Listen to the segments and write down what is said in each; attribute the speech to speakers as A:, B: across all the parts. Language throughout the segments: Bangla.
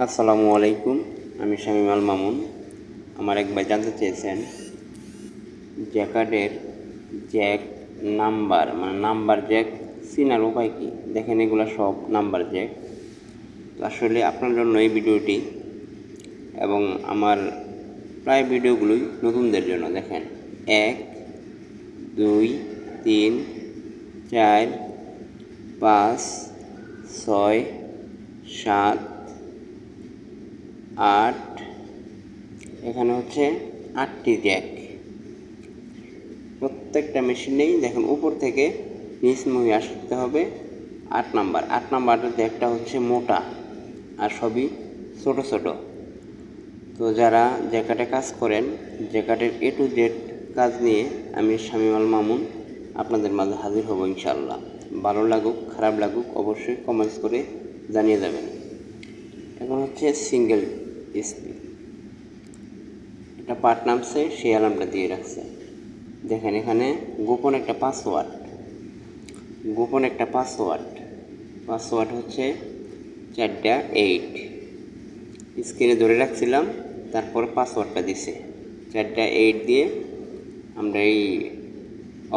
A: আসসালামু আলাইকুম, আমি শামীম আল মামুন। আমার এক ভাই জানতে চেয়েছেন জ্যাকেটের জ্যাক নাম্বার, নাম্বার জ্যাক চিনার উপায় কী। দেখেন, এগুলো সব নাম্বার জ্যাক। তো আসলে আপনার জন্য এই ভিডিওটি, এবং আমার প্রায় ভিডিওগুলোই নতুনদের জন্য। দেখেন, 1, 2, 3, 4, 5, 6, 7, 8, এখানে হচ্ছে 8টি জ্যাক। প্রত্যেকটা মেশিনেই দেখেন উপর থেকে নিচমুখী আসতে হবে 8 নাম্বার। 8 নাম্বারের জ্যাকটা হচ্ছে মোটা আর সবই ছোট ছোট। তো যারা জ্যাকেটে কাজ করেন, জ্যাকেটের A to Z কাজ নিয়ে আমি শামীম আল মামুন আপনাদের মাঝে হাজির হব ইনশাআল্লাহ। ভালো লাগুক খারাপ লাগুক অবশ্যই কমেন্টস করে জানিয়ে যাবেন। এখন হচ্ছে সিঙ্গেল স্পিড, এটা পার্ট নামছে, সেই অ্যালার্মটা দিয়ে রাখছে। দেখেন এখানে গোপন একটা পাসওয়ার্ড হচ্ছে 4টা 8। স্ক্রিনে ধরে রাখছিলাম, তারপর পাসওয়ার্ডটা দিছে 4টা 8 দিয়ে আমরা এই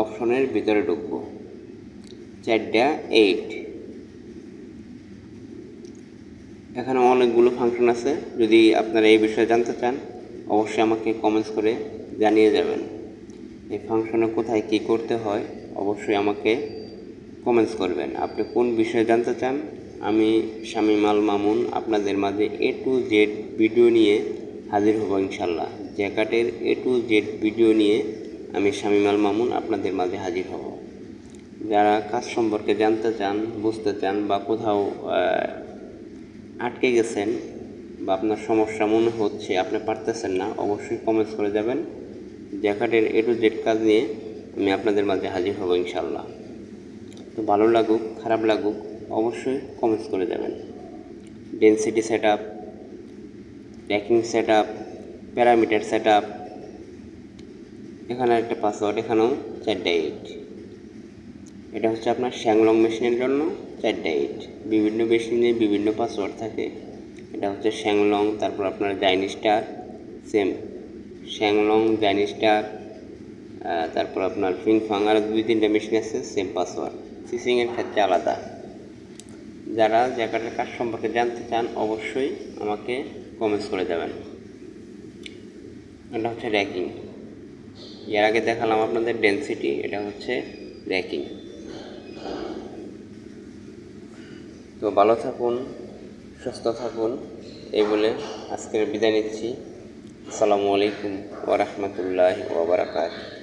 A: অপশনের ভিতরে ঢুকবো। 4টা 8, এখানে অনেকগুলো ফাংশন আছে। যদি আপনারা এই বিষয়ে জানতে চান অবশ্যই আমাকে কমেন্টস করে জানিয়ে যাবেন। এই ফাংশনে কোথায় কী করতে হয় অবশ্যই আমাকে কমেন্টস করবেন। আপনি কোন বিষয়ে জানতে চান, আমি শামীম আল মামুন আপনাদের মাঝে A to Z ভিডিও নিয়ে হাজির হব ইনশাল্লাহ। জ্যাকেটের A to Z ভিডিও নিয়ে আমি শামীম আল মামুন আপনাদের মাঝে হাজির হব। যারা কাজ সম্পর্কে জানতে চান, বুঝতে চান, বা কোথাও আটকে গেছেন বা আপনার সমস্যা মনে হচ্ছে আপনি পারতেছেন না, অবশ্যই কমেন্টস করে যাবেন। জ্যাকেটের A to Z কাজ নিয়ে আমি আপনাদের মাঝে হাজির হব ইনশাল্লাহ। তো ভালো লাগুক খারাপ লাগুক অবশ্যই কমেন্টস করে যাবেন। Density set up, tracking set up, parameter set up, এখানে একটা পাসওয়ার্ড, এখানেও 4টা 8। এটা হচ্ছে আপনার শ্যাংলং মেশিনের জন্য 4টা 8। বিভিন্ন মেশিনে বিভিন্ন পাসওয়ার্ড থাকে। এটা হচ্ছে শ্যাংলং, তারপর আপনার জাইনি স্টার, সেম শ্যাংলং জাইনি স্টার, তারপর আপনার ফিংফাং, আর 2-3টা মেশিন আছে সেম পাসওয়ার্ড। সুইচিংয়ের ক্ষেত্রে আলাদা। যারা জ্যাকেটের কাজ সম্পর্কে জানতে চান অবশ্যই আমাকে কমেন্টস করে যাবেন। এটা হচ্ছে র্যাকিং। এর আগে দেখালাম আপনাদের ডেনসিটি, এটা হচ্ছে র্যাকিং। তো ভালো থাকুন, সুস্থ থাকুন, এই বলে আজকের বিদায় নিচ্ছি। আসসালামু আলাইকুম ওয়া রাহমাতুল্লাহি ওয়া বারাকাতুহু।